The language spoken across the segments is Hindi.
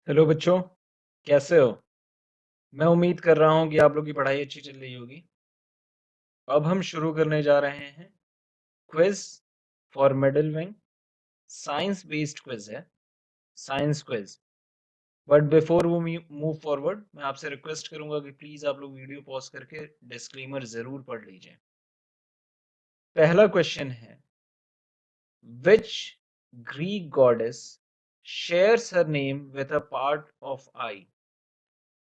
हेलो बच्चों, कैसे हो? मैं उम्मीद कर रहा हूँ कि आप लोग की पढ़ाई अच्छी चल रही होगी। अब हम शुरू करने जा रहे हैं quiz for middle wing. Science based quiz है, साइंस क्विज। बट बिफोर वो मूव फॉरवर्ड, मैं आपसे रिक्वेस्ट करूंगा कि प्लीज आप लोग वीडियो पॉज करके डिस्क्लेमर जरूर पढ़ लीजिए। पहला क्वेश्चन है, which Greek goddess shares her name with a part of eye?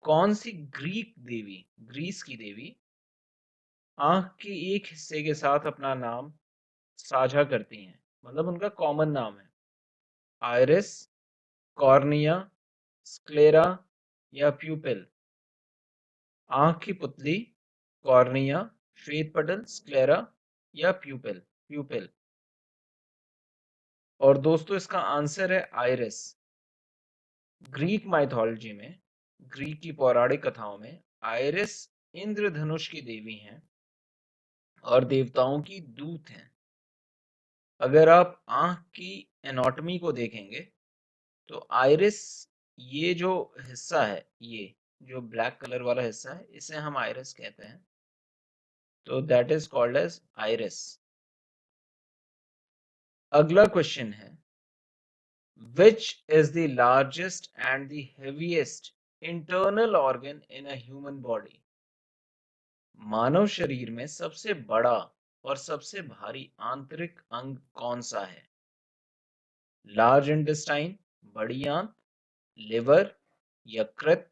कौन सी ग्रीक देवी, ग्रीस की देवी, आंख के एक हिस्से के साथ अपना नाम साझा करती हैं, मतलब उनका कॉमन नाम है? आयरिस, कॉर्निया, स्क्लेरा या प्यूपिल? आंख की पुतली, कॉर्निया, श्वेत पटल, स्क्लेरा या प्यूपिल? प्यूपिल। और दोस्तों इसका आंसर है आयरिस। ग्रीक माइथोलॉजी में, ग्रीक की पौराणिक कथाओं में आयरिस इंद्रधनुष की देवी हैं और देवताओं की दूत हैं। अगर आप आंख की एनाटॉमी को देखेंगे तो आइरिस, ये जो हिस्सा है, ये जो ब्लैक कलर वाला हिस्सा है, इसे हम आइरिस कहते हैं। तो that is called as iris. अगला क्वेश्चन है, which is the largest and the heaviest internal organ in a human body? मानव शरीर में सबसे बड़ा और सबसे भारी आंतरिक अंग कौन सा है? लार्ज इंटेस्टाइन, बड़ी आंत, लिवर, यकृत,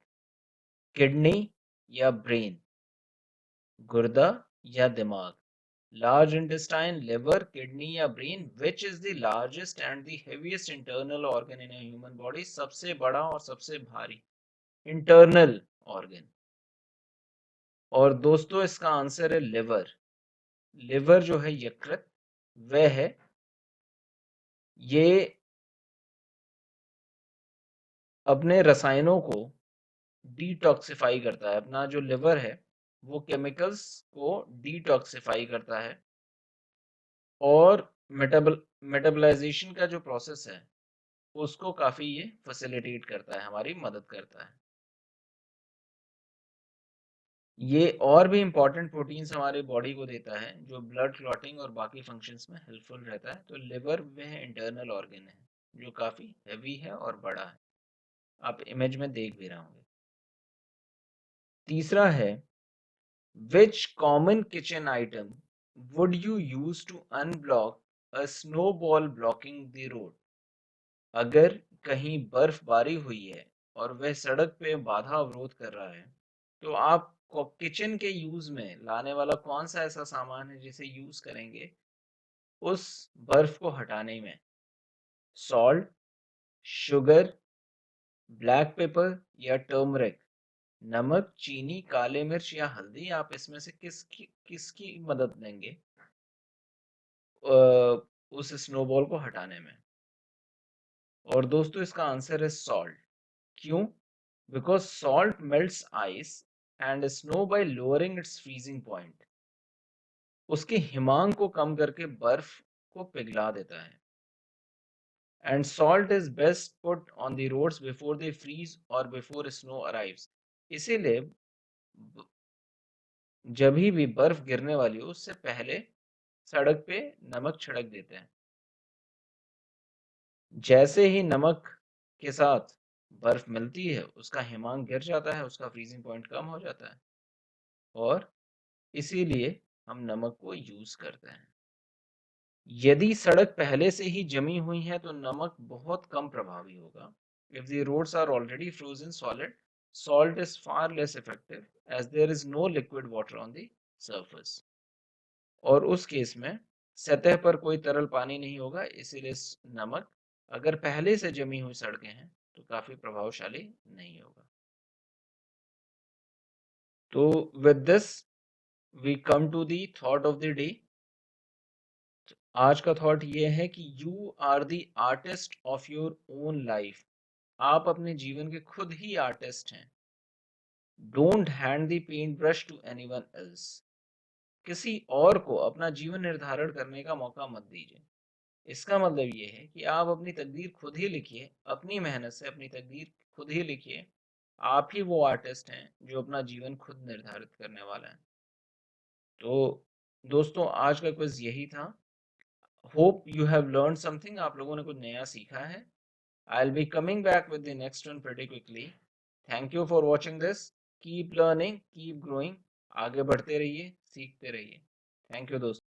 किडनी या ब्रेन? गुर्दा या दिमाग? लार्ज इंटेस्टाइन, लिवर, किडनी या brain? Which is the largest and the heaviest internal organ in human body? सबसे बड़ा और सबसे भारी इंटरनल ऑर्गन। और दोस्तों इसका आंसर है लिवर। लिवर जो है, यकृत, वह है। ये अपने रसायनों को डिटॉक्सिफाई करता है। अपना जो लिवर है वो केमिकल्स को डिटॉक्सिफाई करता है और मेटाबलाइजेशन का जो प्रोसेस है उसको काफी ये फैसिलिटेट करता है, हमारी मदद करता है। ये और भी इंपॉर्टेंट प्रोटीन्स हमारे बॉडी को देता है जो ब्लड क्लॉटिंग और बाकी फंक्शंस में हेल्पफुल रहता है। तो लिवर वह इंटरनल ऑर्गन है जो काफी हैवी है और बड़ा है। आप इमेज में देख भी रहे होंगे। तीसरा है, which common kitchen item would you use to unblock a snowball blocking the road? अगर कहीं बर्फबारी हुई है और वह सड़क पे बाधा अवरोध कर रहा है, तो आप किचन के यूज में लाने वाला कौन सा ऐसा सामान है जिसे यूज करेंगे उस बर्फ को हटाने में? सॉल्ट, शुगर, ब्लैक पेपर या टर्मरिक? नमक, चीनी, काले मिर्च या हल्दी? आप इसमें से किसकी मदद लेंगे उस स्नोबॉल को हटाने में? और दोस्तों इसका आंसर है सॉल्ट। क्यों? Because salt melts ice and snow by lowering its freezing point. उसके हिमांक को कम करके बर्फ को पिघला देता है। And salt is best put on the roads before they freeze or before snow arrives. इसीलिए जब भी बर्फ गिरने वाली हो उससे पहले सड़क पे नमक छिड़क देते हैं। जैसे ही नमक के साथ बर्फ मिलती है उसका हिमांक गिर जाता है, उसका फ्रीजिंग पॉइंट कम हो जाता है और इसीलिए हम नमक को यूज करते हैं। यदि सड़क पहले से ही जमी हुई है तो नमक बहुत कम प्रभावी होगा। If the roads are already frozen solid, salt is far less effective as there is no liquid water on the surface. और उस केस में सतह पर कोई तरल पानी नहीं होगा, इसीलिए नमक अगर पहले से जमी हुई सड़कें हैं तो काफी प्रभावशाली नहीं होगा। तो with this we come to the thought of the day. आज का थॉट ये है कि you are the artist of your own life. आप अपने जीवन के खुद ही आर्टिस्ट हैं। Don't hand the paint brush to anyone else. किसी और को अपना जीवन निर्धारण करने का मौका मत दीजिए। इसका मतलब ये है कि आप अपनी तकदीर खुद ही लिखिए, अपनी मेहनत से अपनी तकदीर खुद ही लिखिए। आप ही वो आर्टिस्ट हैं जो अपना जीवन खुद निर्धारित करने वाला है। तो दोस्तों, आज का क्विज यही था। Hope you have learn something. आप लोगों ने कुछ नया सीखा है। I'll be coming back with the next one pretty quickly. Thank you for watching this. Keep learning, keep growing. आगे बढ़ते रहिए, सीखते रहिए। थैंक यू दोस्तों।